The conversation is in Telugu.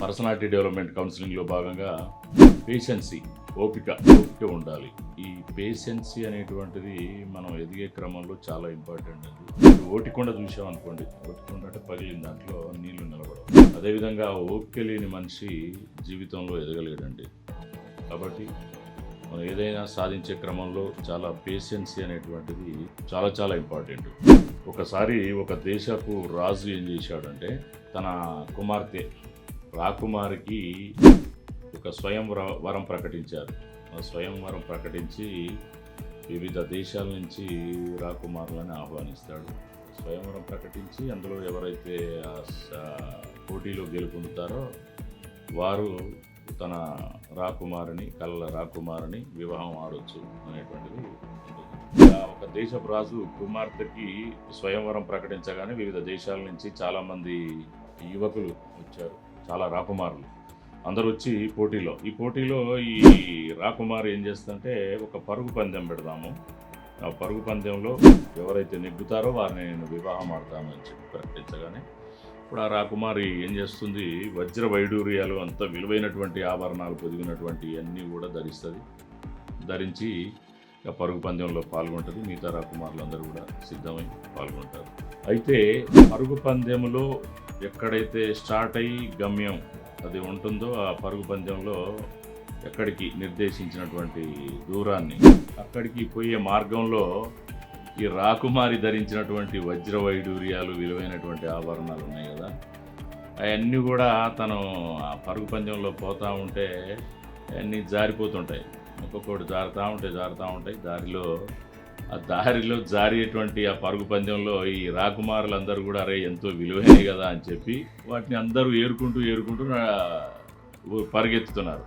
పర్సనాలిటీ డెవలప్మెంట్ కౌన్సిలింగ్లో భాగంగా ఓపిక ఉండాలి. ఈ పేషెన్సీ అనేటువంటిది మనం ఎదిగే క్రమంలో చాలా ఇంపార్టెంట్ అండి. ఓటికొండ చూసామనుకోండి, ఓటికొండ అంటే పగిలిన దాంట్లో నీళ్లు నిలబడవు. అదేవిధంగా ఓపిక లేని మనిషి జీవితంలో ఎదగలేడండి. కాబట్టి మనం ఏదైనా సాధించే క్రమంలో చాలా పేషెన్సీ అనేటువంటిది చాలా ఇంపార్టెంట్. ఒకసారి ఒక దేశపు రాజు ఏం చేశాడంటే, తన కుమార్తె రాకుమారికి ఒక వరం ప్రకటించారు. ఆ స్వయంవరం ప్రకటించి వివిధ దేశాల నుంచి రాకుమారులను ఆహ్వానిస్తాడు. స్వయంవరం ప్రకటించి అందులో ఎవరైతే పోటీలో గెలుపొందుతారో వారు తన కళ్ళ రాకుమారిని వివాహం ఆడొచ్చు అనేటువంటిది ఉంటుంది. ఒక దేశపు రాజు కుమార్తెకి స్వయంవరం ప్రకటించగానే వివిధ దేశాల నుంచి చాలామంది యువకులు వచ్చారు, చాలా రాకుమారులు అందరూ వచ్చి ఈ పోటీలో ఈ రాకుమారి ఏం చేస్తుందంటే, ఒక పరుగు పందెం పెడదాము, ఆ పరుగు పందెంలో ఎవరైతే నెగ్గుతారో వారిని నేను వివాహం ఆడతానని చెప్పి ప్రకటించగానే ఇప్పుడు ఆ రాకుమారి ఏం చేస్తుంది, వజ్ర వైడూర్యాలు అంత విలువైనటువంటి ఆభరణాలు పొదిగినటువంటి అన్నీ కూడా ధరించి ఆ పరుగు పందెంలో పాల్గొంటుంది. మిగతా రాకుమారులందరూ కూడా సిద్ధమై పాల్గొంటారు. అయితే పరుగు పందెంలో ఎక్కడైతే స్టార్ట్ అయ్యి గమ్యం అది ఉంటుందో, ఆ పరుగు పందెంలో ఎక్కడికి నిర్దేశించినటువంటి దూరాన్ని అక్కడికి పోయే మార్గంలో ఈ రాకుమారి ధరించినటువంటి వజ్ర వైడూర్యాలు విలువైనటువంటి ఆభరణాలు ఉన్నాయి కదా, అవన్నీ కూడా తను ఆ పరుగు పందెంలో పోతూ ఉంటే అన్నీ జారిపోతుంటాయి. ఒక్కొక్కటి జారుతూ ఉంటాయి. దారిలో జారేటువంటి ఆ పరుగు పందెంలో ఈ రాకుమారులందరూ కూడా అరే ఎంతో విలువైనవి కదా అని చెప్పి వాటిని అందరూ ఏరుకుంటూ పరిగెత్తుతున్నారు.